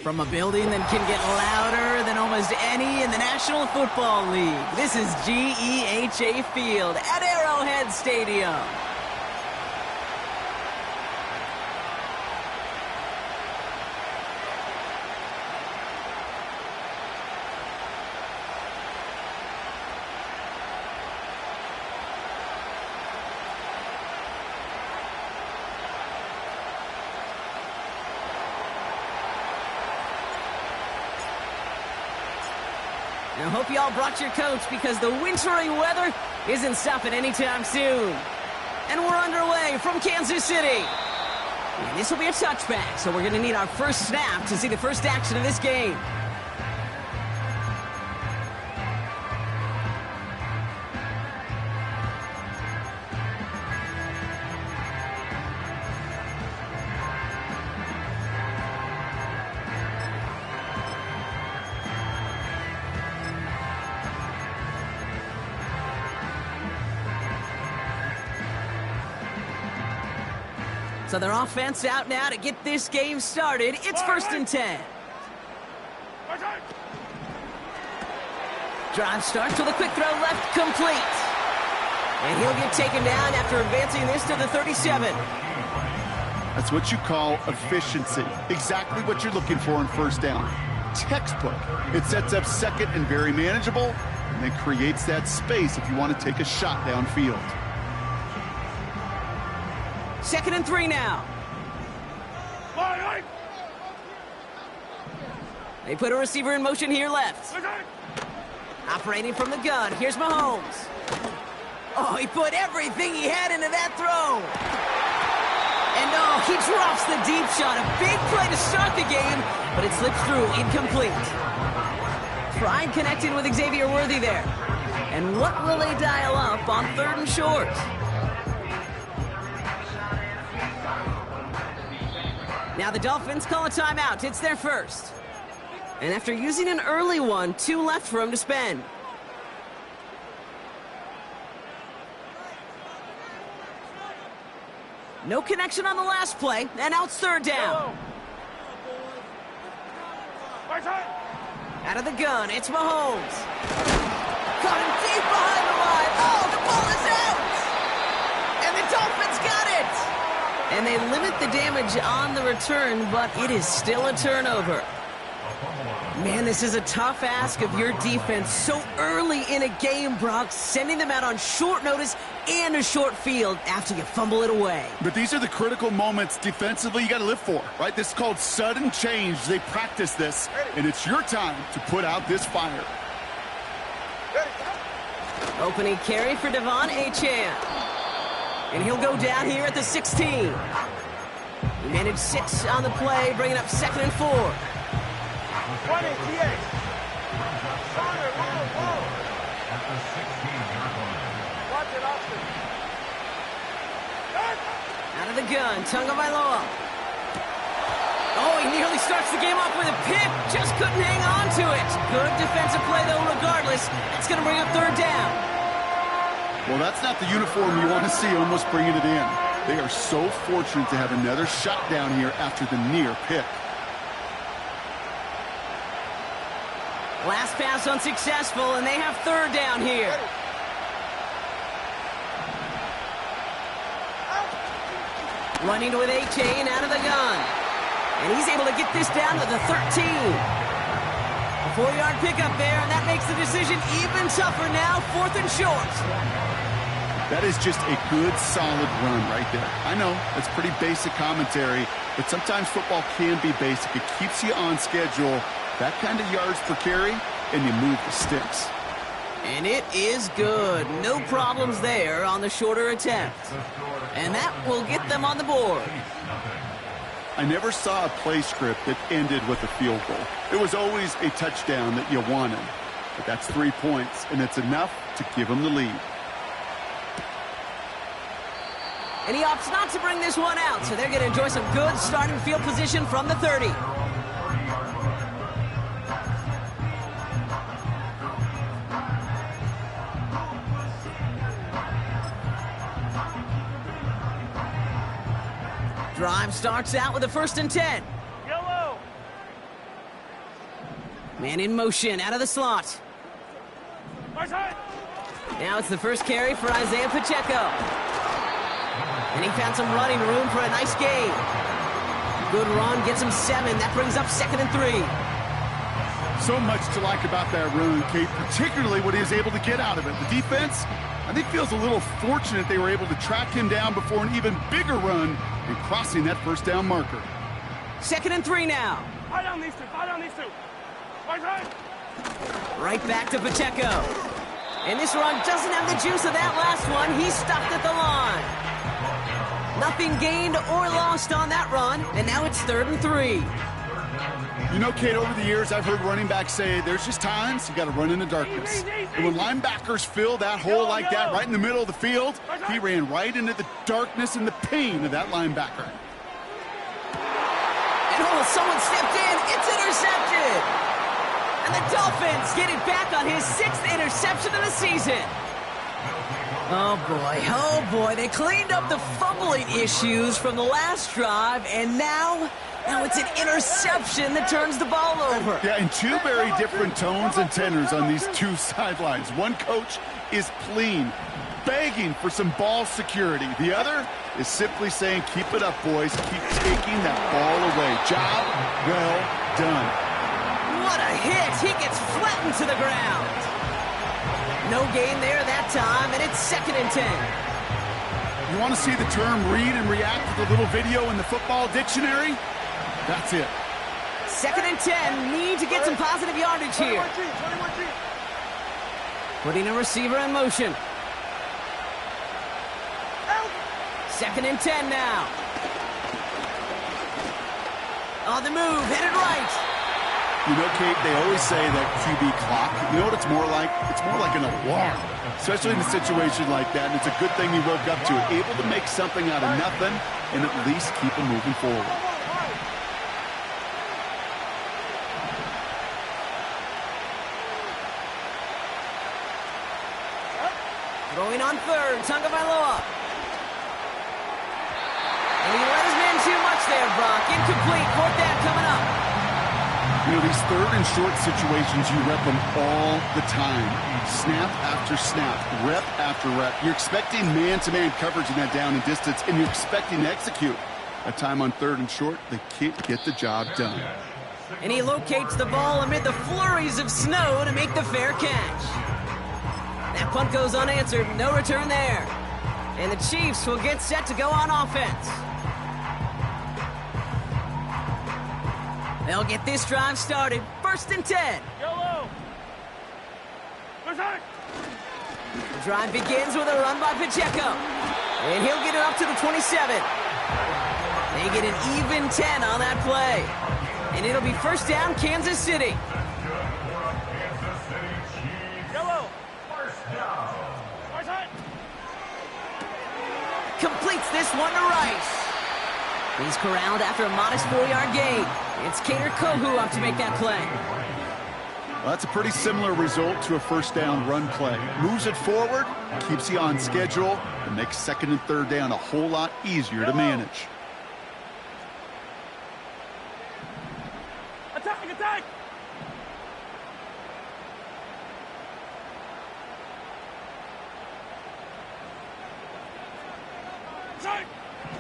From a building that can get louder than almost any in the National Football League, this is GEHA Field at Arrowhead Stadium. I hope you all brought your coats because the wintry weather isn't stopping anytime soon. And we're underway from Kansas City. And this will be a touchback, so we're going to need our first snap to see the first action of this game. So their offense out now to get this game started. It's 1st and 10. Drive starts with a quick throw left, complete. And he'll get taken down after advancing this to the 37. That's what you call efficiency. Exactly what you're looking for in first down. Textbook. It sets up second and very manageable, and then creates that space if you want to take a shot downfield. 2nd and 3 now. They put a receiver in motion here left. Operating from the gun, here's Mahomes. Oh, he put everything he had into that throw. And oh, he drops the deep shot. A big play to start the game, but it slips through, incomplete. Tried connecting with Xavier Worthy there. And what will they dial up on 3rd and short? Now the Dolphins call a timeout. It's their first. And after using an early one, 2 left for him to spend. No connection on the last play, and now it's 3rd down. Out of the gun, it's Mahomes. Caught him deep behind the line. Oh, the ball is out! And the Dolphins got it! And they limit the damage on the return, but it is still a turnover. Man, this is a tough ask of your defense so early in a game, Brock, sending them out on short notice and a short field after you fumble it away. But these are the critical moments defensively you got to live for, right? This is called sudden change. They practice this, and it's your time to put out this fire. Opening carry for Devon Achane. And he'll go down here at the 16. He managed 6 on the play, bringing up 2nd and 4. 20, TA. Watch it, Austin. Out of the gun, Tagovailoa. Oh, he nearly starts the game off with a pick. Just couldn't hang on to it. Good defensive play, though, regardless. It's going to bring up 3rd down. Well, that's not the uniform you want to see almost bringing it in. They are so fortunate to have another shot down here after the near pick. Last pass unsuccessful, and they have 3rd down here. Running with Achane out of the gun. And he's able to get this down to the 13. A 4-yard pickup there, and that makes the decision even tougher now, 4th and short. That is just a good, solid run right there. I know, that's pretty basic commentary, but sometimes football can be basic. It keeps you on schedule, that kind of yards per carry, and you move the sticks. And it is good. No problems there on the shorter attempt. And that will get them on the board. I never saw a play script that ended with a field goal. It was always a touchdown that you wanted. But that's 3 points, and it's enough to give them the lead. And he opts not to bring this one out, so they're going to enjoy some good starting field position from the 30. Drive starts out with a 1st and 10. Yellow. Man in motion, out of the slot. Now it's the first carry for Isaiah Pacheco. And he found some running room for a nice gain. Good run, gets him 7. That brings up 2nd and 3. So much to like about that run, Kate, particularly what he was able to get out of it. The defense, I think, feels a little fortunate they were able to track him down before an even bigger run and crossing that 1st down marker. 2nd and 3 now. Fire down these two. Fire down these two. Right. Right back to Pacheco. And this run doesn't have the juice of that last one. He's stopped at the line. Nothing gained or lost on that run, and now it's 3rd and 3. You know, Kate, over the years, I've heard running backs say there's just times you got to run in the darkness. And when linebackers fill that hole like that right in the middle of the field, he ran right into the darkness and the pain of that linebacker. And oh, someone stepped in. It's intercepted. And the Dolphins get it back on his 6th interception of the season. Oh boy, they cleaned up the fumbling issues from the last drive, and now it's an interception that turns the ball over. Yeah, and 2 very different tones and tenors on these 2 sidelines. One coach is pleading, begging for some ball security. The other is simply saying, keep it up, boys. Keep taking that ball away. Job well done. What a hit. He gets flattened to the ground. No gain there that time, and it's 2nd and 10. You want to see the term read and react to the little video in the football dictionary? That's it. 2nd and 10. Need to get some positive yardage here. 21G. Putting a receiver in motion. 2nd and 10 now. On the move, headed right. You know, Kate, they always say that QB clock. You know what it's more like? It's more like an alarm, especially in a situation like that. And it's a good thing he woke up to it, able to make something out of nothing and at least keep him moving forward. Throwing on 3rd, Tagovailoa. And he let his man too much there, Brock. Incomplete, 4th down coming up. You know, these third and short situations, you rep them all the time. Snap after snap, rep after rep. You're expecting man-to-man coverage in that down and distance, and you're expecting to execute. That time on third and short, they can't get the job done. And he locates the ball amid the flurries of snow to make the fair catch. That punt goes unanswered, no return there. And the Chiefs will get set to go on offense. They'll get this drive started. 1st and 10. Yellow. Berserk. The drive begins with a run by Pacheco. And he'll get it up to the 27. They get an even 10 on that play. And it'll be 1st down, Kansas City. Yellow. First down. Completes this one to Rice. He's corralled after a modest 4-yard gain. It's Kader Kohu up to make that play. Well, that's a pretty similar result to a 1st down run play. Moves it forward, keeps you on schedule, and makes 2nd and 3rd down a whole lot easier to manage. Attack, attack!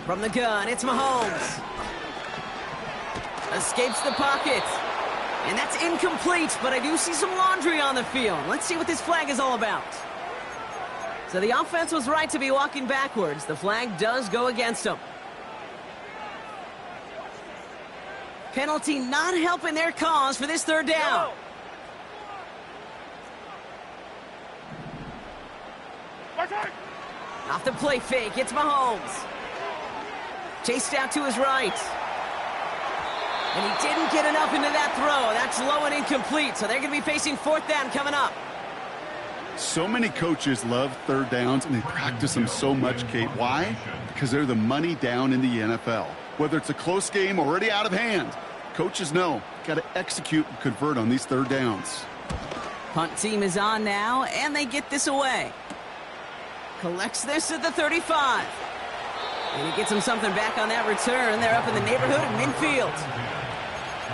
From the gun, it's Mahomes. Escapes the pocket. And that's incomplete, but I do see some laundry on the field. Let's see what this flag is all about. So the offense was right to be walking backwards. The flag does go against them. Penalty not helping their cause for this 3rd down. Off the play fake, it's Mahomes. Chased out to his right. And he didn't get enough into that throw. That's low and incomplete, so they're going to be facing 4th down coming up. So many coaches love 3rd downs, and they practice them so much, Kate. Why? Because they're the money down in the NFL. Whether it's a close game or already out of hand, coaches know got to execute and convert on these 3rd downs. Punt team is on now, and they get this away. Collects this at the 35. And he gets him something back on that return. They're up in the neighborhood of midfield.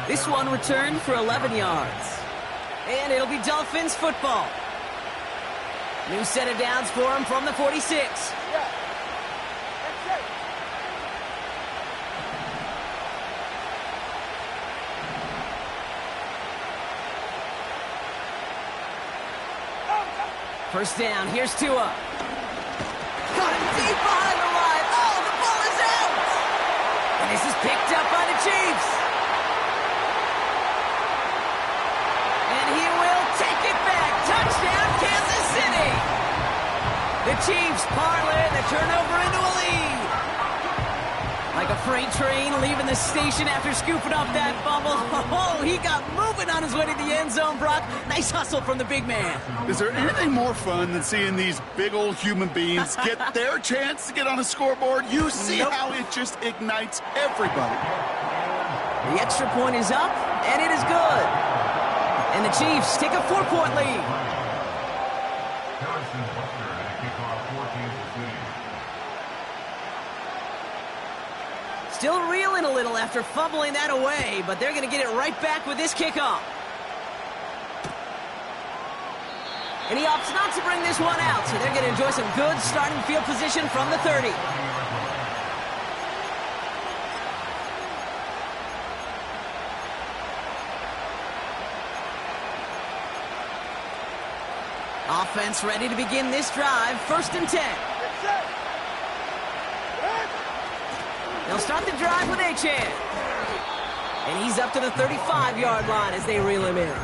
This one returned for 11 yards. And it'll be Dolphins football. New set of downs for him from the 46. First down, here's Tua. Got him deep behind the line. Oh, the ball is out! And this is picked up by the Chiefs. And he will take it back. Touchdown, Kansas City! The Chiefs parlay the turnover into a lead. Like a freight train leaving the station after scooping up that fumble. Oh, he got moving on his way to the end zone, Brock. Nice hustle from the big man. Is there anything more fun than seeing these big old human beings get their chance to get on a scoreboard? You see how it just ignites everybody. The extra point is up, and it is good. And the Chiefs take a 4-point lead. Still reeling a little after fumbling that away, but they're going to get it right back with this kickoff. And he opts not to bring this one out, so they're going to enjoy some good starting field position from the 30. Offense ready to begin this drive. 1st and 10. They'll start the drive with Achane. And he's up to the 35-yard line as they reel him in.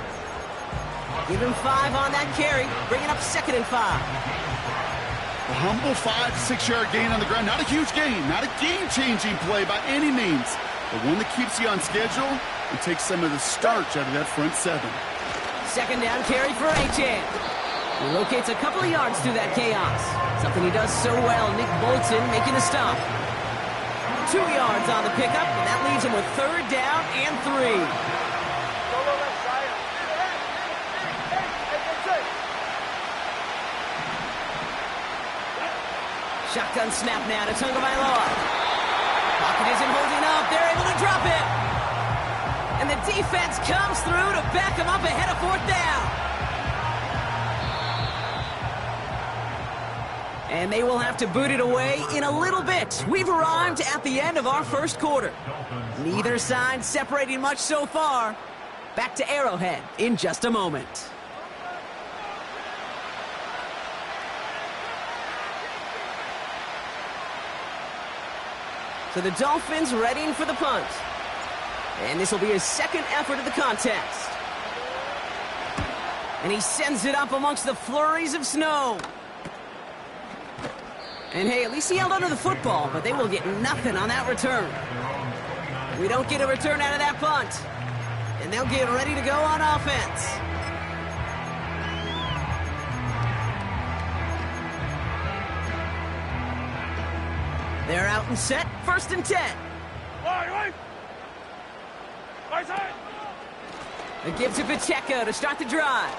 Give him 5 on that carry, bringing up 2nd and 5. A humble 5 to 6-yard gain on the ground. Not a huge gain, not a game-changing play by any means, but one that keeps you on schedule and takes some of the starch out of that front 7. 2nd down carry for Achane. He locates a couple of yards through that chaos. Something he does so well. Nick Bolton making a stop. 2 yards on the pickup, and that leaves him with 3rd down and 3. Shotgun snap now to Tagovailoa. Pocket isn't holding up. They're able to drop it. And the Defense comes through to back him up ahead of fourth down. And they will have to boot it away in a little bit. We've arrived at the end of our first quarter. Neither side separating much so far. Back to Arrowhead in just a moment. So the Dolphins readying for the punt. And this will be his second effort of the contest. And he sends it up amongst the flurries of snow. And hey, at least he held onto the football, but they will get nothing on that return. We don't get a return out of that punt. And they'll get ready to go on offense. They're out and set, 1st and 10. A give to Pacheco to start the drive.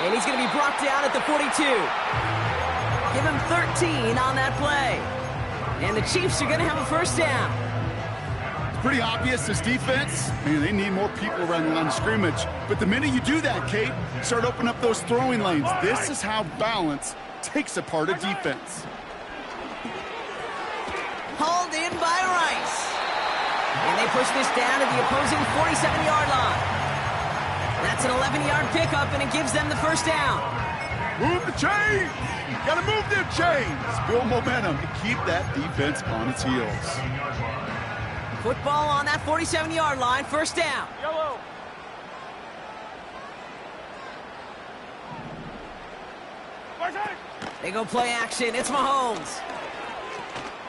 And he's going to be brought down at the 42. Give him 13 on that play. And the Chiefs are going to have a first down. It's pretty obvious this defense. Man, they need more people around the line of scrimmage. But the minute you do that, Kate, start opening up those throwing lanes. This is how balance takes apart a defense. Hauled in by Rice. And they push this down to the opposing 47-yard line. That's an 11-yard pickup, and it gives them the first down. Move the chains! Gotta move them chains! Build momentum and keep that defense on its heels. Football on that 47-yard line, first down. Yellow. They go play action. It's Mahomes.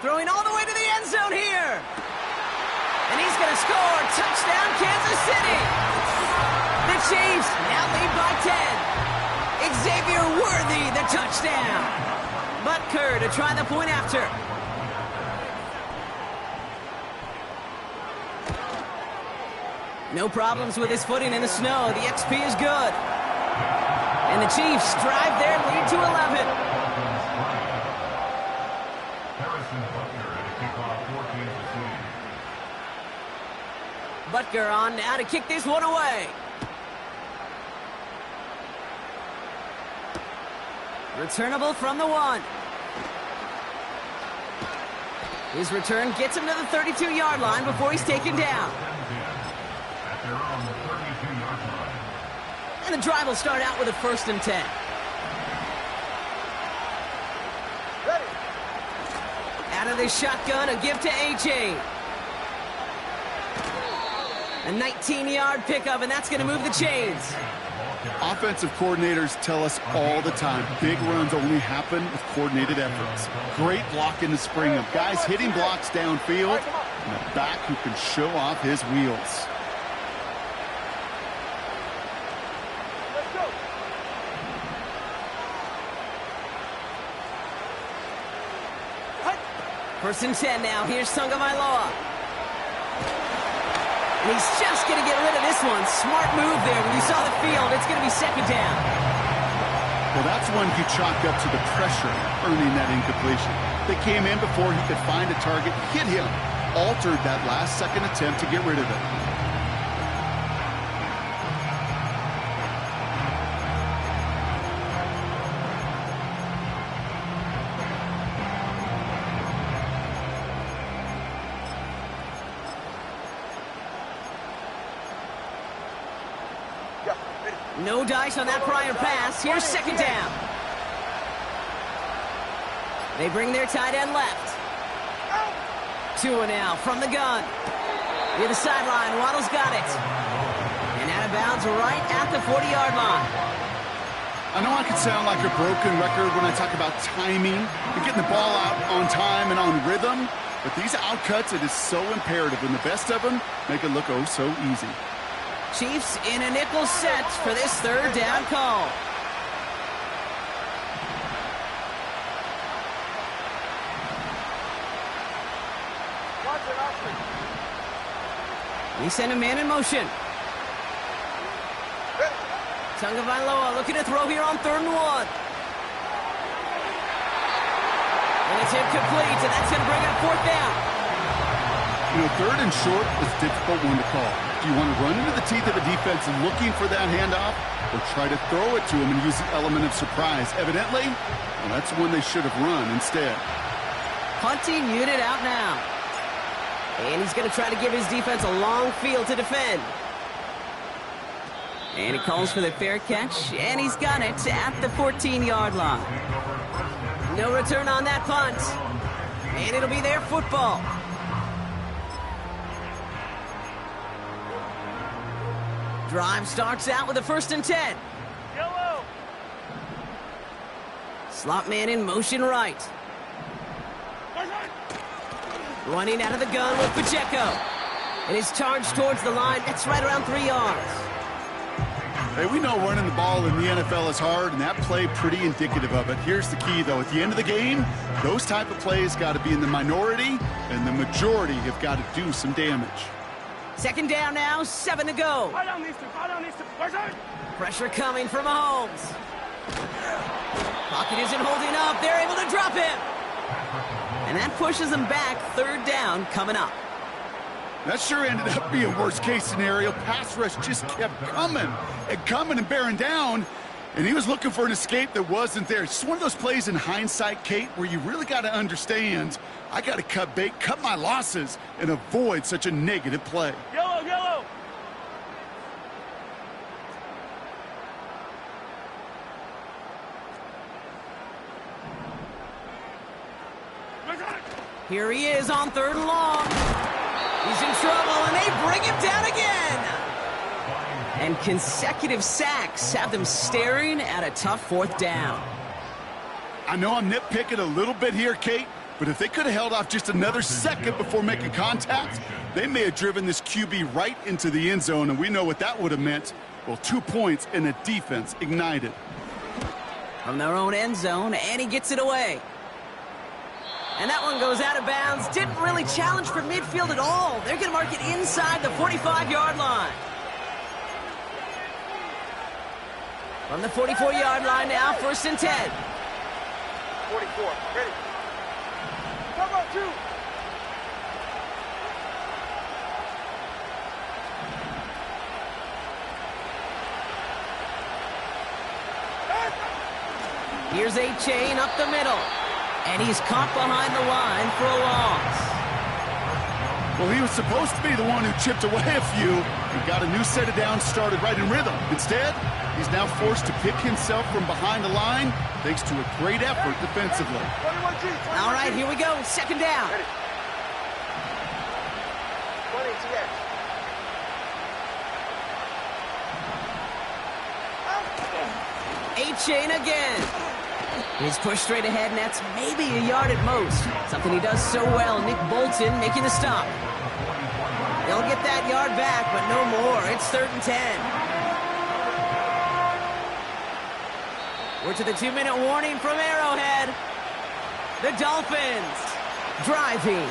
Throwing all the way to the end zone here. And he's going to score. Touchdown, Kansas City. The Chiefs now lead by 10. Xavier Worthy, the touchdown. Butker to try the point after. No problems with his footing in the snow. The XP is good. And the Chiefs drive their lead to 11. Butker on now to kick this one away. Returnable from the 1. His return gets him to the 32-yard line before he's taken down. And the drive will start out with a 1st and 10. Out of the shotgun, a give to A.J. A 19-yard pickup, and that's going to move the chains. Offensive coordinators tell us all the time, big runs only happen with coordinated efforts. Great block in the spring of guys hitting blocks downfield, and a back who can show off his wheels. First and 10 now. Here's Tagovailoa. And he's just going to get rid of this one. Smart move there. When you saw the field, it's going to be second down. Well, that's one he chalked up to the pressure, earning that incompletion. They came in before he could find a target, hit him, altered that last-second attempt to get rid of it. No dice on that prior pass. Here's second down. They bring their tight end left. Tua now from the gun. Near the sideline, Waddle's got it. And out of bounds right at the 40-yard line. I know I can sound like a broken record when I talk about timing and getting the ball out on time and on rhythm, but these outcuts, it is so imperative, and the best of them make it look oh so easy. Chiefs in a nickel set for this third down call. We send a man in motion. Tagovailoa looking to throw here on 3rd and 1. And it's incomplete, and that's going to bring up 4th down. You know, third and short is a difficult one to call. Do you want to run into the teeth of a defense looking for that handoff, or try to throw it to him and use the element of surprise? Evidently, well, that's one they should have run instead. Punting unit out now. And he's going to try to give his defense a long field to defend. And he calls for the fair catch, and he's got it at the 14-yard line. No return on that punt. And it'll be their football. Drive starts out with a 1st and 10. Yellow. Slot man in motion right. Running out of the gun with Pacheco. And his charge towards the line, that's right around 3 yards. Hey, we know running the ball in the NFL is hard, and that play pretty indicative of it. Here's the key, though. At the end of the game, those type of plays got to be in the minority, and the majority have got to do some damage. 2nd down now, 7 to go. Pressure coming from Mahomes. Pocket isn't holding up. They're able to drop him. And that pushes them back. 3rd down coming up. That sure ended up being worst-case scenario. Pass rush just kept coming and bearing down, and he was looking for an escape that wasn't there. It's just one of those plays in hindsight, Kate, where you really got to understand, I got to cut bait, cut my losses, and avoid such a negative play. Yellow, yellow. Here he is on 3rd and long. He's in trouble, and they bring him down again. And consecutive sacks have them staring at a tough 4th down. I know I'm nitpicking a little bit here, Kate, but if they could have held off just another second before making contact, they may have driven this QB right into the end zone, and we know what that would have meant. Well, 2 points and a defense ignited. From their own end zone, and he gets it away. And that one goes out of bounds. Didn't really challenge for midfield at all. They're going to mark it inside the 45-yard line. From the 44-yard line now, 1st and 10. 44. Ready. Cover 2. Here's a chain up the middle. And he's caught behind the line for a loss. Well, he was supposed to be the one who chipped away a few and got a new set of downs started right in rhythm. Instead, he's now forced to pick himself from behind the line thanks to a great effort defensively. All right, here we go. 2nd down. A-chain again. He's pushed straight ahead, and that's maybe a yard at most. Something he does so well. Nick Bolton making the stop. They'll get that yard back, but no more. It's 3rd and 10. We're to the 2-minute warning from Arrowhead. The Dolphins driving.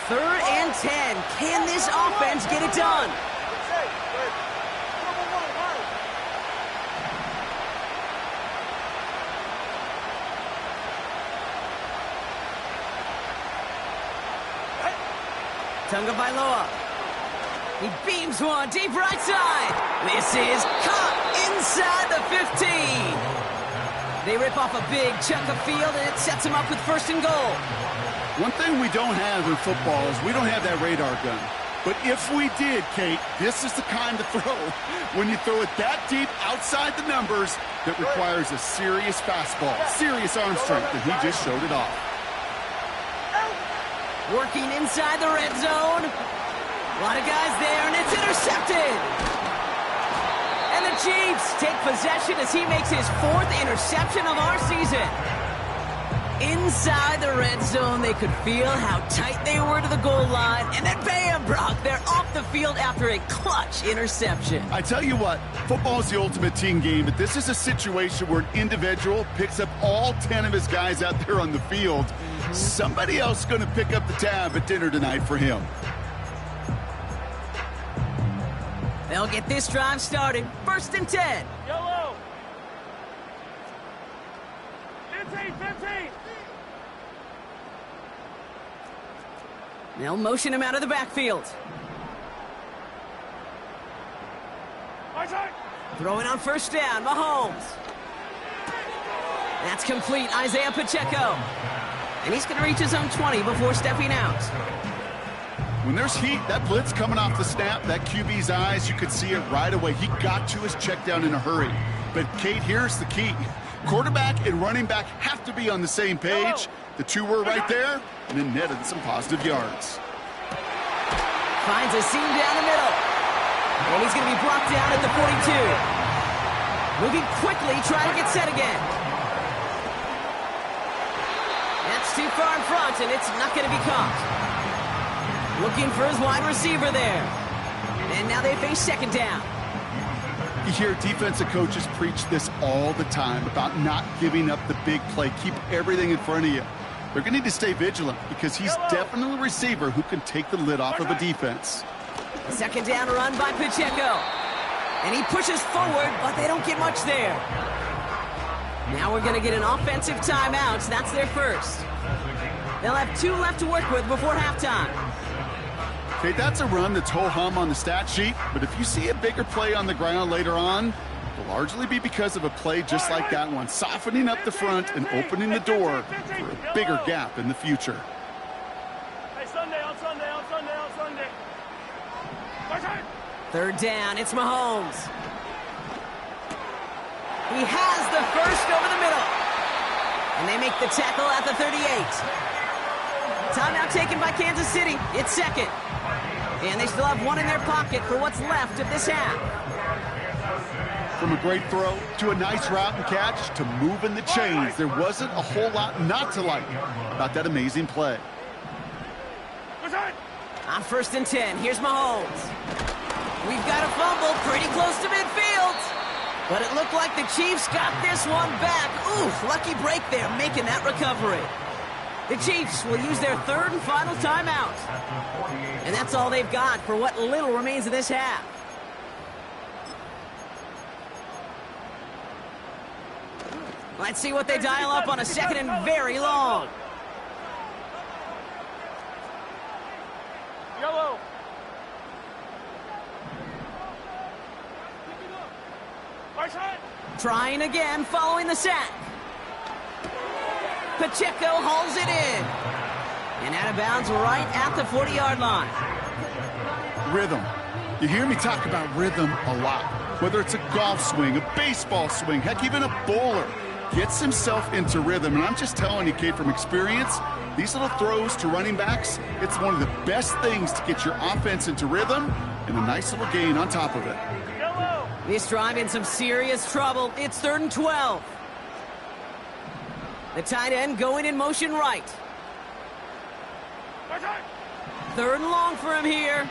Third and 10. Can this offense get it done? Tunga Bailoa. He beams one deep right side. This is caught inside the 15. They rip off a big chunk of field, and it sets him up with 1st and goal. One thing we don't have in football is we don't have that radar gun. But if we did, Kate, this is the kind of throw, when you throw it that deep outside the numbers, that requires a serious fastball, serious arm strength, and he just showed it off. Working inside the red zone. A lot of guys there, and it's intercepted. And the Chiefs take possession as he makes his 4th interception of our season. Inside the red zone, they could feel how tight they were to the goal line, and then bam, Brock, they're off the field after a clutch interception. I tell you what, football is the ultimate team game, but this is a situation where an individual picks up all 10 of his guys out there on the field. Somebody else is going to pick up the tab at dinner tonight for him. They'll get this drive started. 1st and 10. Yellow. 15, 15. They'll motion him out of the backfield. My turn. Throwing on first down, Mahomes. That's complete, Isaiah Pacheco. And he's going to reach his own 20 before stepping out. When there's heat, that blitz coming off the snap, that QB's eyes, you could see it right away. He got to his check down in a hurry. But, Kate, here's the key. Quarterback and running back have to be on the same page. The two were right there, and then netted some positive yards. Finds a seam down the middle. And he's going to be brought down at the 42. Moving quickly, trying to get set again. That's too far in front, and it's not going to be caught. Looking for his wide receiver there. And now they face second down. You hear defensive coaches preach this all the time about not giving up the big play. Keep everything in front of you. They're going to need to stay vigilant because he's definitely a receiver who can take the lid off of a defense. A second down run by Pacheco. And he pushes forward, but they don't get much there. Now we're going to get an offensive timeout. That's their first. They'll have 2 left to work with before halftime. Okay, that's a run that's ho-hum on the stat sheet, but if you see a bigger play on the ground later on, it'll largely be because of a play just like that one, softening up the front and opening the door for a bigger gap in the future. Hey, Sunday, on Sunday, on Sunday, on Sunday. My turn. Third down, it's Mahomes. He has the first over the middle. And they make the tackle at the 38. Timeout taken by Kansas City. It's second. And they still have 1 in their pocket for what's left of this half. From a great throw to a nice route and catch to moving the chains, there wasn't a whole lot not to like about that amazing play. On first and 10, here's Mahomes. We've got a fumble pretty close to midfield. But it looked like the Chiefs got this one back. Ooh, lucky break there, making that recovery. The Chiefs will use their third and final timeout. And that's all they've got for what little remains of this half. Let's see what they dial up on a second and very long. Yellow. Trying again following the sack. Pacheco hauls it in. And out of bounds right at the 40-yard line. Rhythm. You hear me talk about rhythm a lot. Whether it's a golf swing, a baseball swing, heck, even a bowler gets himself into rhythm. And I'm just telling you, Kate, from experience, these little throws to running backs, it's one of the best things to get your offense into rhythm and a nice little gain on top of it. This drive in some serious trouble. It's 3rd and 12. The tight end going in motion right. 3rd and long for him here.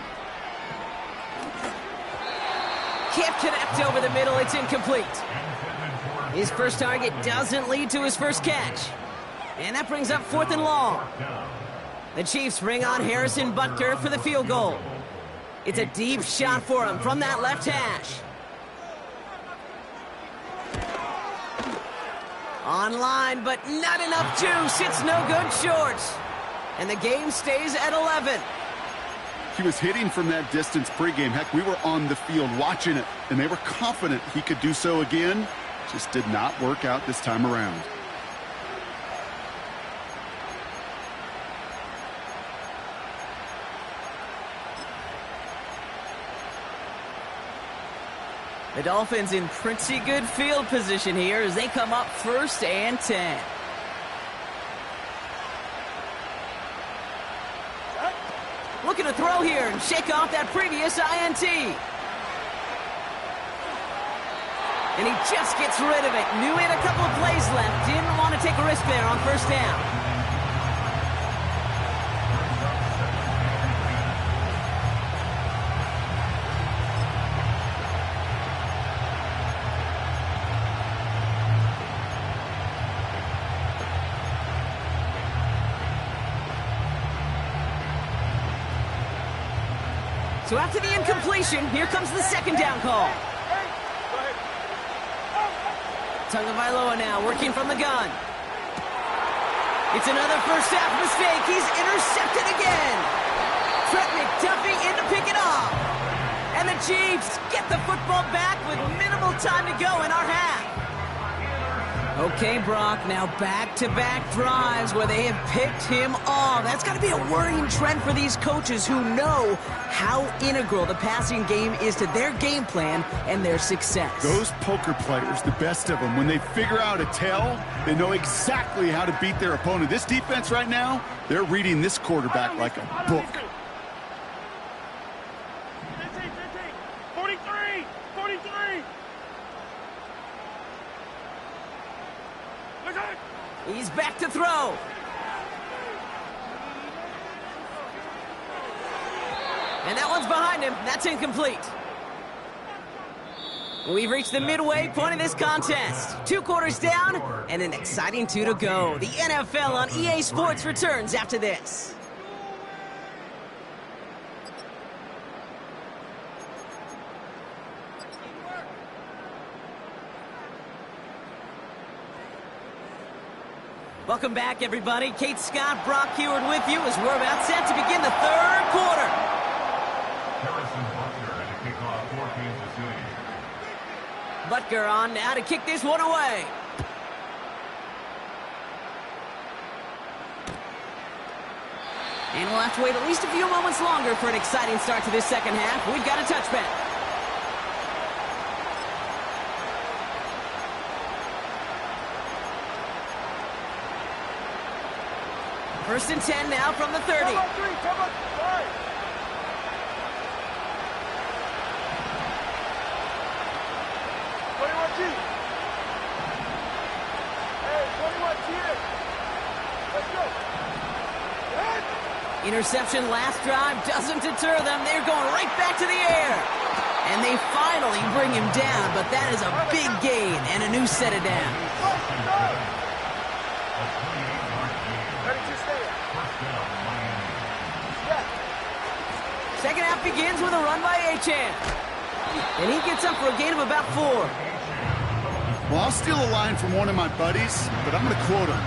Can't connect over the middle. It's incomplete. His first target doesn't lead to his first catch. And that brings up 4th and long. The Chiefs bring on Harrison Butker for the field goal. It's a deep shot for him from that left hash. Online, but not enough juice. It's no good short. And the game stays at 11. He was hitting from that distance pregame. Heck, we were on the field watching it, and they were confident he could do so again. Just did not work out this time around. The Dolphins in pretty good field position here as they come up 1st and 10. Looking to throw here and shake off that previous INT. And he just gets rid of it. Knew he had a couple of plays left. Didn't want to take a risk there on first down. So after the incompletion, here comes the 2nd down call. Tagovailoa now working from the gun. It's another first half mistake. He's intercepted again. Trent McDuffie in to pick it off. And the Chiefs get the football back with minimal time to go in our half. Okay, Brock, now back-to-back drives where they have picked him off. That's got to be a worrying trend for these coaches who know how integral the passing game is to their game plan and their success. Those poker players, the best of them, when they figure out a tell, they know exactly how to beat their opponent. This defense right now, they're reading this quarterback like a book. 43! 43! He's back to throw. And that one's behind him. That's incomplete. We've reached the midway point of this contest. 2 quarters down and an exciting 2 to go. The NFL on EA Sports returns after this. Welcome back, everybody. Kate Scott, Brock Heward with you as we're about set to begin the 3rd quarter. Butker on now to kick this one away. And we'll have to wait at least a few moments longer for an exciting start to this second half. We've got a touchback. First and 10 now from the 30. Interception last drive doesn't deter them. They're going right back to the air. And they finally bring him down, but that is a big gain and a new set of downs. Second half begins with a run by Achane. And he gets up for a gain of about 4. Well, I'll steal a line from one of my buddies, but I'm going to quote him.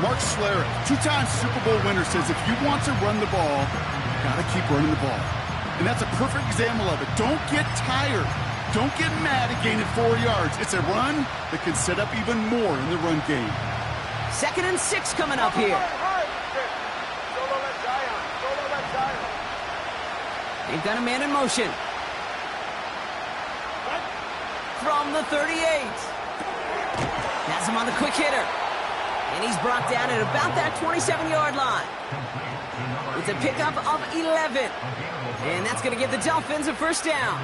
Mark Schlereth, 2-time Super Bowl winner, says if you want to run the ball, you got to keep running the ball. And that's a perfect example of it. Don't get tired. Don't get mad at gaining 4 yards. It's a run that can set up even more in the run game. 2nd and 6 coming up here. They've got a man in motion. From the 38. Has him on the quick hitter. And he's brought down at about that 27-yard line. It's a pickup of 11. And that's going to give the Dolphins a first down.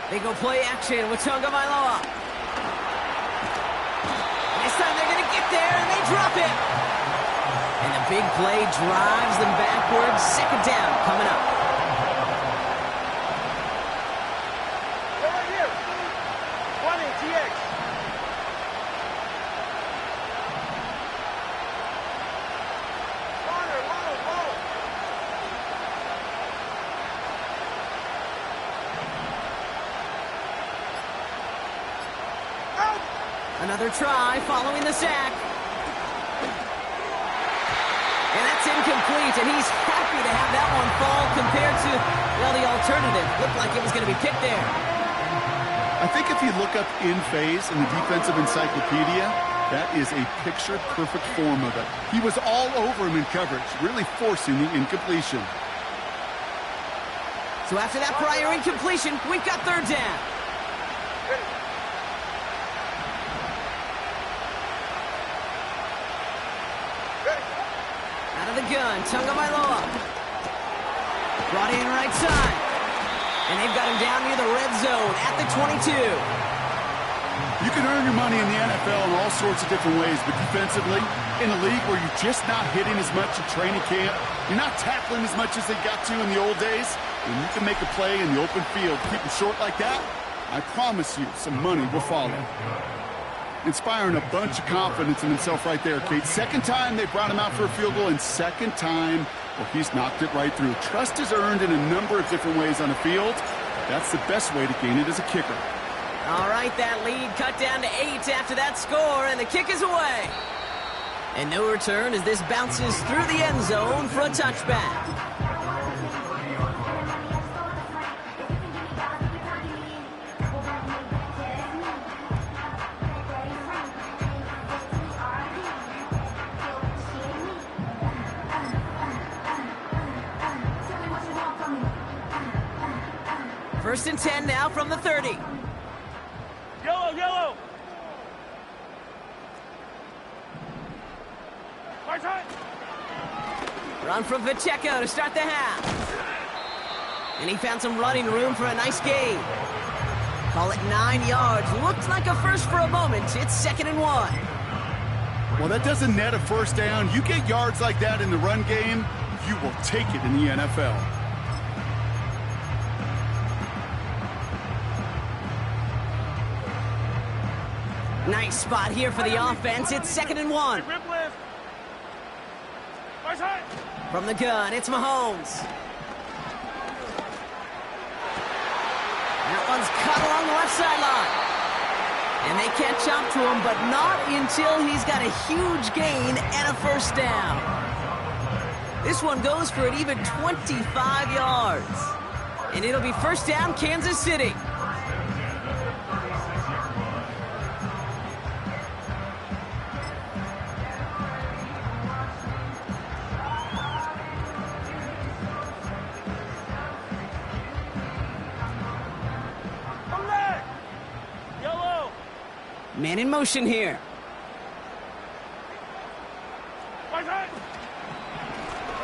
They go play action with Tagovailoa. This time they're going to get there, and they drop it. And the big play drives them backwards. 2nd down coming up. Another try following the sack. And that's incomplete, and he's happy to have that one fall compared to, well, the alternative. Looked like it was going to be picked there. I think if you look up in phase in the defensive encyclopedia, that is a picture-perfect form of it. He was all over him in coverage, really forcing the incompletion. So after that prior incompletion, we've got 3rd down. Out of the gun, Tagovailoa. Brought in right side. And they've got him down near the red zone at the 22. You can earn your money in the NFL in all sorts of different ways, but defensively, in a league where you're just not hitting as much at training camp, you're not tackling as much as they got to in the old days, and you can make a play in the open field, keep them short like that, I promise you some money will follow. Inspiring a bunch of confidence in himself right there, Kate. 2nd time they brought him out for a field goal, and 2nd time, well, he's knocked it right through. Trust is earned in a number of different ways on the field. That's the best way to gain it as a kicker. All right, that lead cut down to 8 after that score, and the kick is away. And no return as this bounces through the end zone for a touchback. First and 10 now from the 30. Yellow, yellow. Run from Pacheco to start the half. And he found some running room for a nice gain. Call it 9 yards. Looked like a first for a moment. It's 2nd and 1. Well, that doesn't net a first down. You get yards like that in the run game, you will take it in the NFL. Nice spot here for the offense. It's 2nd and 1. From the gun, it's Mahomes. That one's cut along the left sideline. And they catch up to him, but not until he's got a huge gain and a first down. This one goes for an even 25 yards. And it'll be first down, Kansas City. Man in motion here.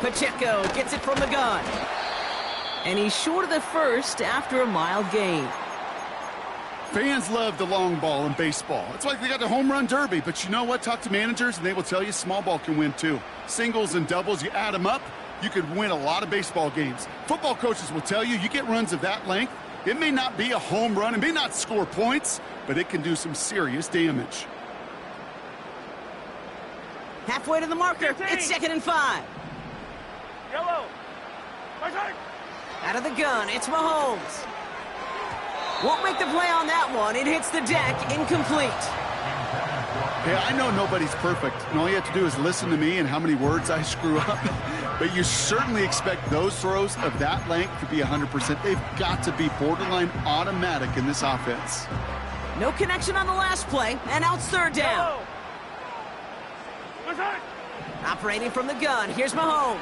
Pacheco gets it from the gun. And he's short of the first after a mild gain. Fans love the long ball in baseball. It's like they got the home run derby. But you know what? Talk to managers and they will tell you small ball can win too. Singles and doubles, you add them up, you could win a lot of baseball games. Football coaches will tell you, you get runs of that length, it may not be a home run, it may not score points, but it can do some serious damage. Halfway to the marker, 15. It's 2nd and 5. Yellow. Out of the gun, it's Mahomes. Won't make the play on that one. It hits the deck, incomplete. Hey, I know nobody's perfect, and all you have to do is listen to me and how many words I screw up. But you certainly expect those throws of that length to be 100%. They've got to be borderline automatic in this offense. No connection on the last play, and now it's 3rd down. Operating from the gun, here's Mahomes.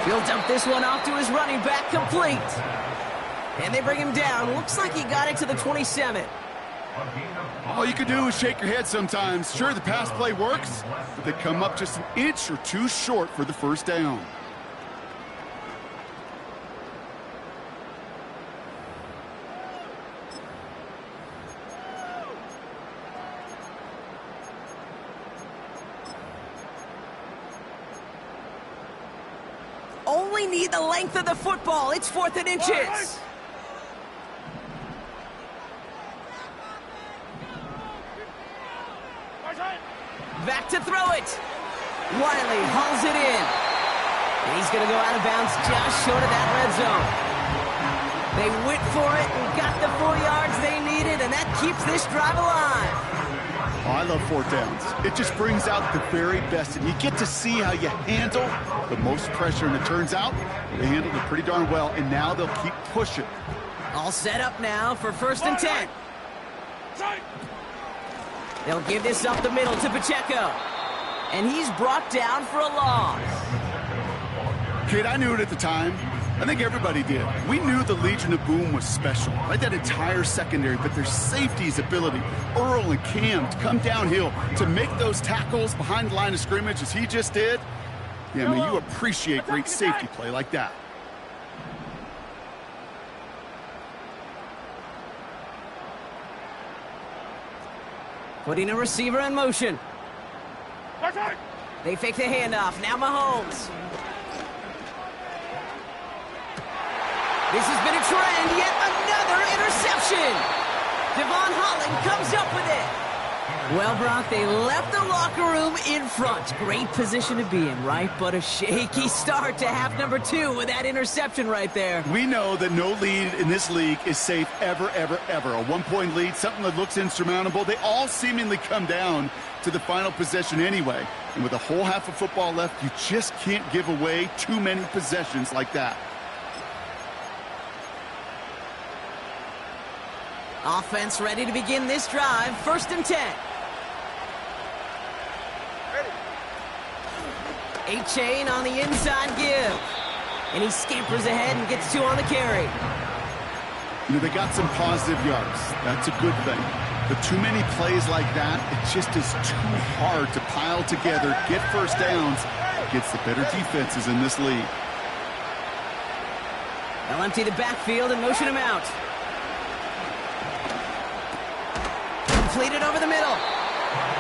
He'll dump this one off to his running back, complete. And they bring him down. Looks like he got it to the 27. All you can do is shake your head sometimes. Sure, the pass play works, but they come up just an inch or two short for the first down. Only need the length of the football. It's 4th and inches. Back to throw it. Wiley hauls it in. And he's going to go out of bounds just short of that red zone. They went for it and got the 4 yards they needed, and that keeps this drive alive. Oh, I love 4th downs. It just brings out the very best, and you get to see how you handle the most pressure, and it turns out they handled it pretty darn well, and now they'll keep pushing. All set up now for 1st and 10. They'll give this up the middle to Pacheco. And he's brought down for a loss. Kid, I knew it at the time. I think everybody did. We knew the Legion of Boom was special, right? That entire secondary, but their safety's ability, Earl and Cam, to come downhill, to make those tackles behind the line of scrimmage as he just did. Yeah, I mean, you appreciate great safety play like that. Putting a receiver in motion. They fake the handoff. Now Mahomes. This has been a trend. Yet another interception. Devon Holland comes up with it. Well, Brock, they left the locker room in front. Great position to be in, right? But a shaky start to half number 2 with that interception right there. We know that no lead in this league is safe ever, ever, ever. A one-point lead, something that looks insurmountable. They all seemingly come down to the final possession anyway. And with a whole half of football left, you just can't give away too many possessions like that. Offense ready to begin this drive. 1st and 10. A-Chain on the inside give. And he scampers ahead and gets 2 on the carry. You know, they got some positive yards. That's a good thing. But too many plays like that, it just is too hard to pile together, get first downs against the better defenses in this league. They'll empty the backfield and motion him out. Completed over the middle.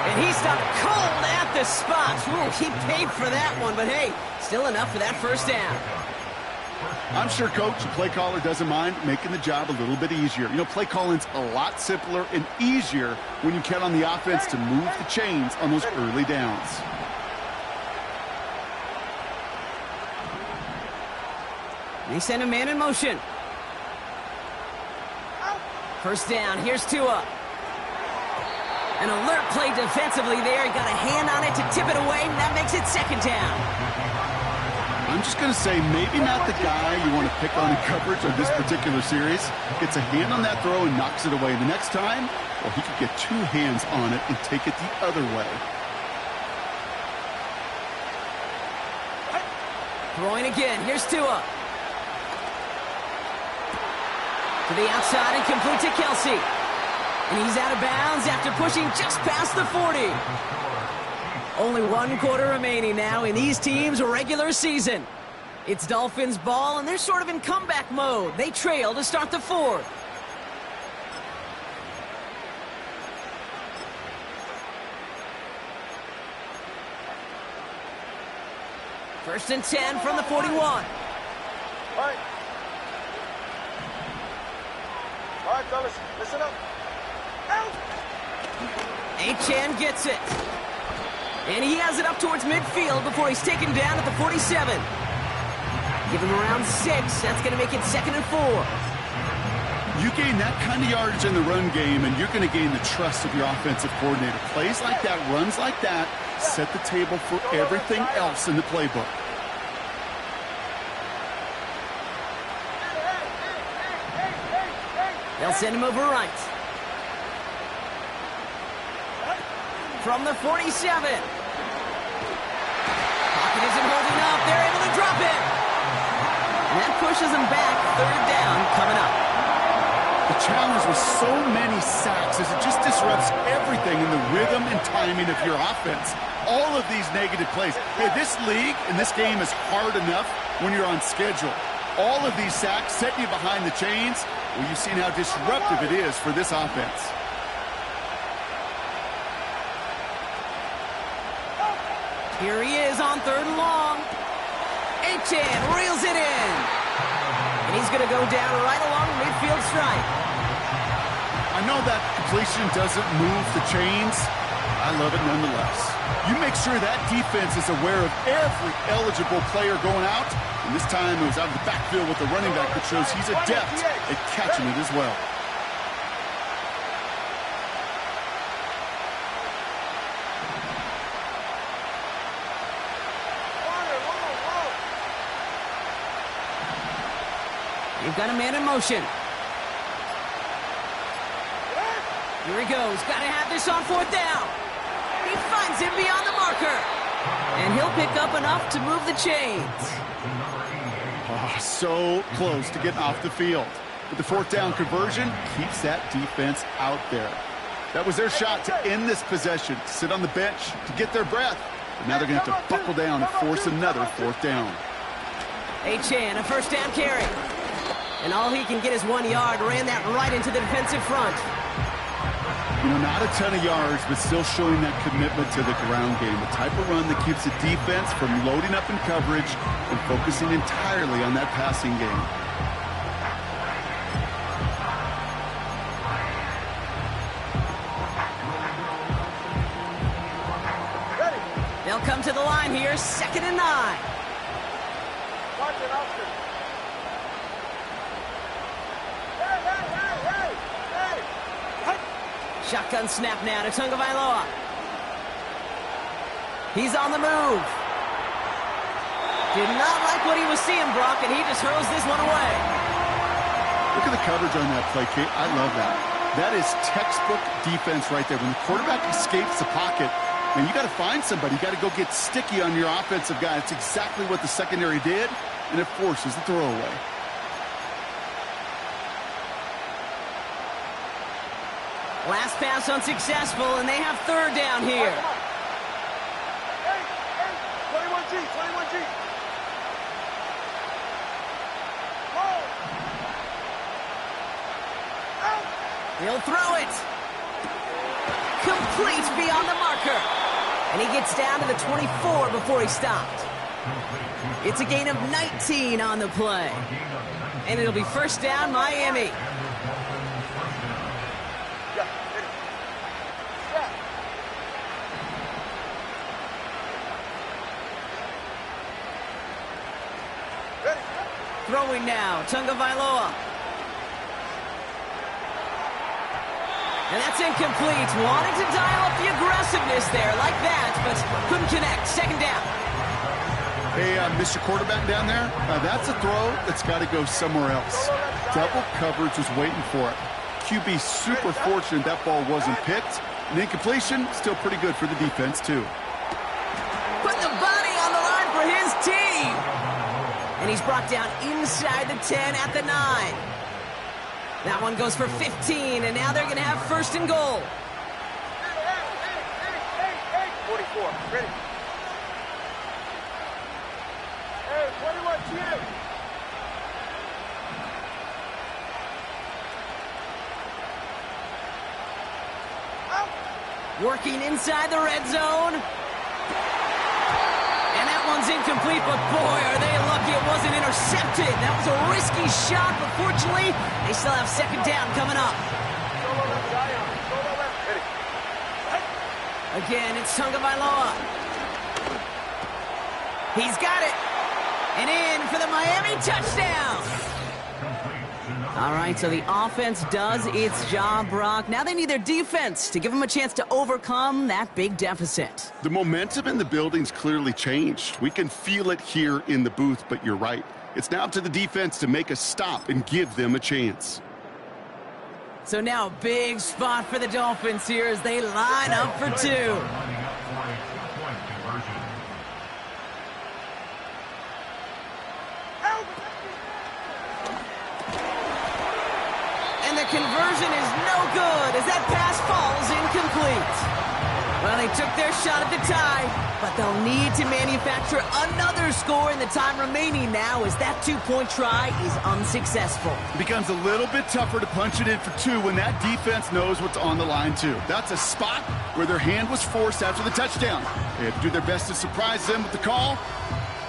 And he stopped cold at the spot. Ooh, he paid for that one, but hey, still enough for that first down. I'm sure Coach, the play caller, doesn't mind making the job a little bit easier. You know, play calling's a lot simpler and easier when you count on the offense to move the chains on those early downs. They send a man in motion. First down, here's Tua. An alert play defensively there. He got a hand on it to tip it away, and that makes it 2nd down. I'm just going to say maybe not the guy you want to pick on in coverage of this particular series. Gets a hand on that throw and knocks it away. The next time, well, he could get 2 hands on it and take it the other way. Throwing again. Here's Tua. To the outside and complete to Kelsey. And he's out of bounds after pushing just past the 40. Only 1 quarter remaining now in these teams' regular season. It's Dolphins ball, and they're sort of in comeback mode. They trail to start the 4th. First and 10 from the 41. All right, fellas, listen up. A-Chan gets it. And he has it up towards midfield before he's taken down at the 47. Give him around 6. That's going to make it 2nd and 4. You gain that kind of yardage in the run game, and you're going to gain the trust of your offensive coordinator. Plays like that, runs like that, set the table for everything else in the playbook. They'll send him over right. From the 47. Pocket isn't holding up. They're able to drop it. And that pushes them back. 3rd down coming up. The challenge with so many sacks is it just disrupts everything in the rhythm and timing of your offense. All of these negative plays. Hey, this league and this game is hard enough when you're on schedule. All of these sacks set you behind the chains. Well, you've seen how disruptive it is for this offense. Here he is on 3rd and long. A-Chan reels it in. And he's going to go down right along the midfield stripe. I know that completion doesn't move the chains. I love it nonetheless. You make sure that defense is aware of every eligible player going out. And this time it was out of the backfield with the running back that shows he's adept at catching it as well. You've got a man in motion. Here he goes. Got to have this on 4th down. He finds him beyond the marker. And he'll pick up enough to move the chains. Oh, so close to getting off the field. But the 4th down conversion keeps that defense out there. That was their shot to end this possession, to sit on the bench, to get their breath. But now they're going to have to buckle down and force another 4th down. A-Chan, a 1st down carry. And all he can get is 1 yard. Ran that right into the defensive front. You know, not a ton of yards, but still showing that commitment to the ground game. The type of run that keeps the defense from loading up in coverage and focusing entirely on that passing game. the line here, 2nd and 9. Shotgun snap now to Tagovailoa. He's on the move. Did not like what he was seeing, Brock, and he just hurls this one away. Look at the coverage on that play, Kate. I love that. That is textbook defense right there. When the quarterback escapes the pocket, and you got to find somebody. You got to go get sticky on your offensive guy. That's exactly what the secondary did, and it forces the throwaway. Last pass unsuccessful, and they have 3rd down here. 21G, 21G. He'll throw it. Complete beyond the marker. And he gets down to the 24 before he stopped. It's a gain of 19 on the play. And it'll be 1st down, Miami. Throwing now, Tagovailoa. And that's incomplete. Wanting to dial up the aggressiveness there like that, but couldn't connect. 2nd down. Hey, Mr. Quarterback down there, that's a throw that's got to go somewhere else. Double coverage was waiting for it. QB super fortunate that ball wasn't picked. An incompletion, still pretty good for the defense, too. Put the body on the line for his team. And he's brought down inside the 10 at the 9. That one goes for 15, and now they're going to have 1st and goal. 44, ready. Hey, 21G. Working inside the red zone. And that one's incomplete, but boy, are they lucky it wasn't intercepted. That was a risky shot, but fortunately, they still have 2nd down coming up. Again, it's Tagovailoa. He's got it. And in for the Miami touchdown. All right, so the offense does its job, Brock. Now they need their defense to give them a chance to overcome that big deficit. The momentum in the building's clearly changed. We can feel it here in the booth, but you're right. It's now up to the defense to make a stop and give them a chance. So now a big spot for the Dolphins here as they line up for 2. And the conversion is no good as that pass falls incomplete. Well, they took their shot at the tie, but they'll need to manufacture another score in the time remaining now as that 2-point try is unsuccessful. It becomes a little bit tougher to punch it in for 2 when that defense knows what's on the line, too. That's a spot where their hand was forced after the touchdown. They have to do their best to surprise them with the call.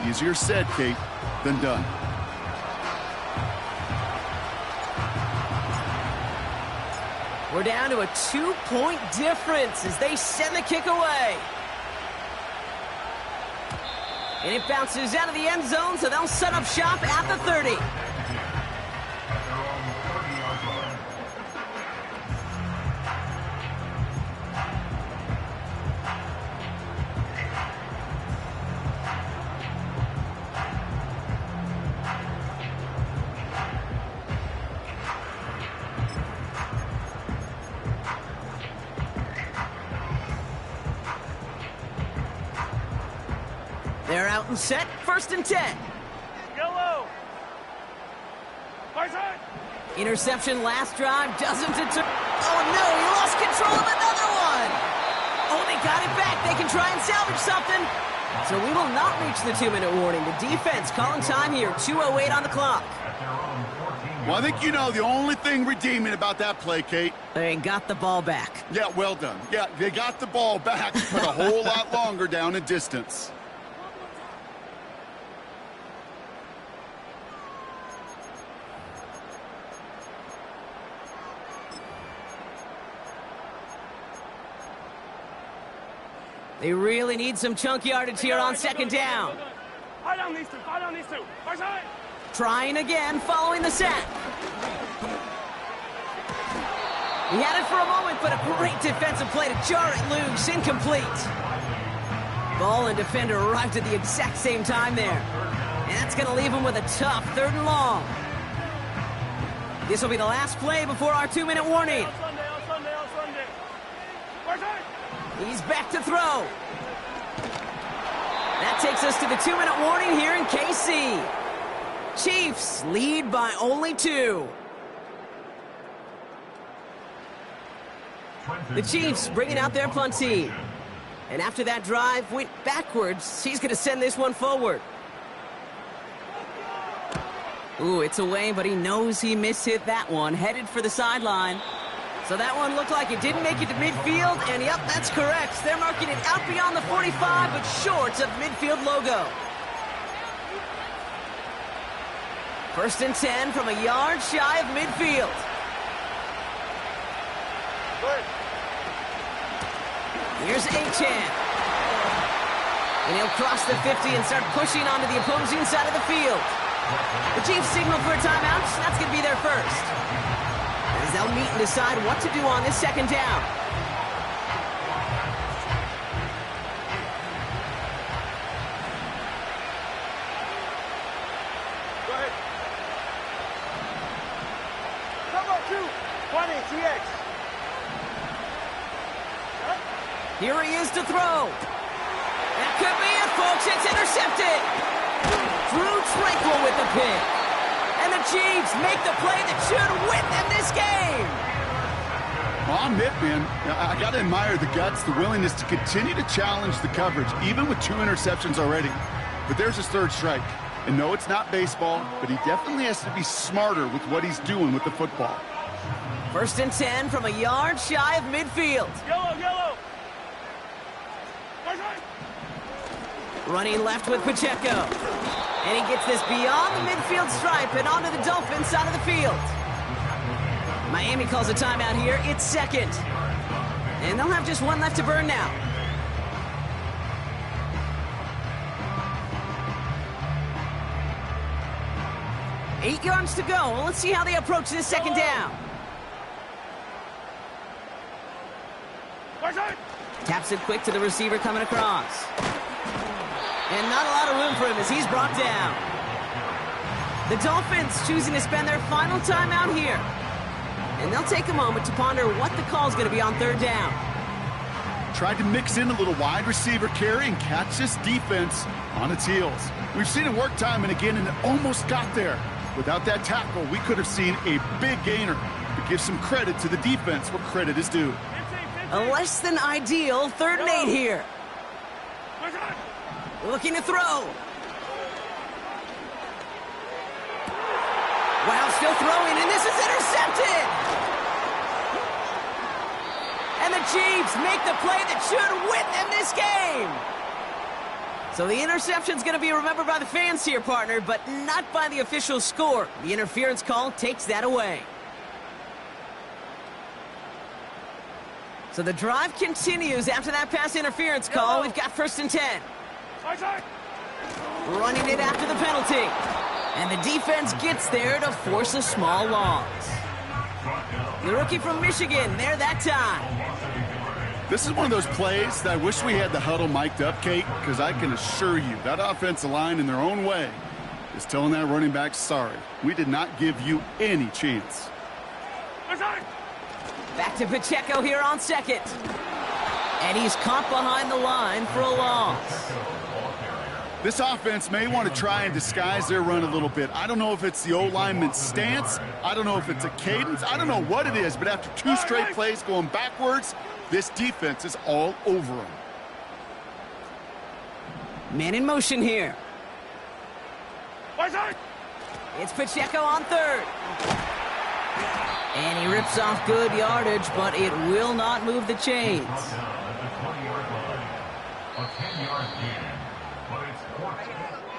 Easier said, Kate, than done. We're down to a 2-point difference as they send the kick away. And it bounces out of the end zone, so they'll set up shop at the 30. They're out and set, 1st and 10. Yellow. Interception last drive doesn't deter. Oh no, he lost control of another one. Oh, they got it back. They can try and salvage something. So we will not reach the 2-minute warning. The defense calling time here, 2:08 on the clock. Well, I think you know the only thing redeeming about that play, Kate. They got the ball back. Yeah, well done. Yeah, they got the ball back, but a whole lot longer down in distance. They really need some chunk yardage here on second down. Fight on these two, fight on these two. Far side. Trying again following the sack. He had it for a moment, but a great defensive play to jar it loose. Incomplete. Ball and defender arrived at the exact same time there. And that's going to leave him with a tough 3rd and long. This will be the last play before our 2-minute warning. On Sunday. Far side. He's back to throw. That takes us to the 2-minute warning here in KC. Chiefs lead by only 2. The Chiefs bringing out their punt team. And after that drive went backwards, he's going to send this one forward. Ooh, it's away, but he knows he mishit that one. Headed for the sideline. So that one looked like it didn't make it to midfield, and yep, that's correct. They're marking it out beyond the 45, but short of midfield logo. 1st and 10 from a yard shy of midfield. Here's Achan. And he'll cross the 50 and start pushing onto the opposing side of the field. The Chiefs signal for a timeout. That's going to be their first. As they'll meet and decide what to do on this 2nd down. Go ahead. Cover 2. 20, TX. Here he is to throw. That could be it, folks. It's intercepted. Drew Tranquil with the pick. And the Chiefs make the play that should win them this game. Well, I'm it, man. I got to admire the guts, the willingness to continue to challenge the coverage, even with 2 interceptions already. But there's his 3rd strike. And no, it's not baseball, but he definitely has to be smarter with what he's doing with the football. 1st and 10 from a yard shy of midfield. Yellow. Running left with Pacheco. And he gets this beyond the midfield stripe and onto the Dolphins side of the field. Miami calls a timeout here. It's 2nd. And they'll have just 1 left to burn now. Eight yards to go. Well, let's see how they approach this 2nd down. Taps it quick to the receiver coming across. And not a lot of room for him as he's brought down. The Dolphins choosing to spend their final timeout here. And they'll take a moment to ponder what the call is going to be on 3rd down. Tried to mix in a little wide receiver carry and catch this defense on its heels. We've seen it work time and again, and it almost got there. Without that tackle, we could have seen a big gainer. But give some credit to the defense where credit is due. A less than ideal 3rd and 8 here. Looking to throw. Wow, still throwing, and this is intercepted. And the Chiefs make the play that should win them this game. So the interception's going to be remembered by the fans here, partner, but not by the official score. The interference call takes that away. So the drive continues after that pass interference call. We've got 1st and 10. Running it after the penalty. And the defense gets there to force a small loss. The rookie from Michigan there that time. This is one of those plays that I wish we had the huddle mic'd up, Kate, because I can assure you that offensive line in their own way is telling that running back, sorry, we did not give you any chance. Back to Pacheco here on 2nd. And he's caught behind the line for a loss. This offense may want to try and disguise their run a little bit. I don't know if it's the O-lineman's stance. I don't know if it's a cadence. I don't know what it is, but after 2 straight plays going backwards, this defense is all over them. Man in motion here. It's Pacheco on 3rd. And he rips off good yardage, but it will not move the chains.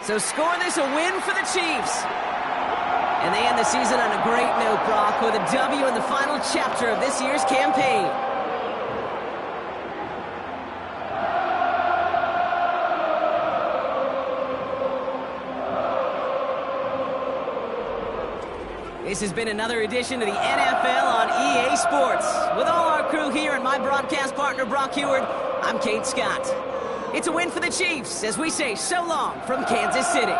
So scoreless, a win for the Chiefs. And they end the season on a great note, Brock, with a W in the final chapter of this year's campaign. This has been another edition of the NFL on EA Sports. With all our crew here and my broadcast partner, Brock Heward, I'm Kate Scott. It's a win for the Chiefs as we say so long from Kansas City.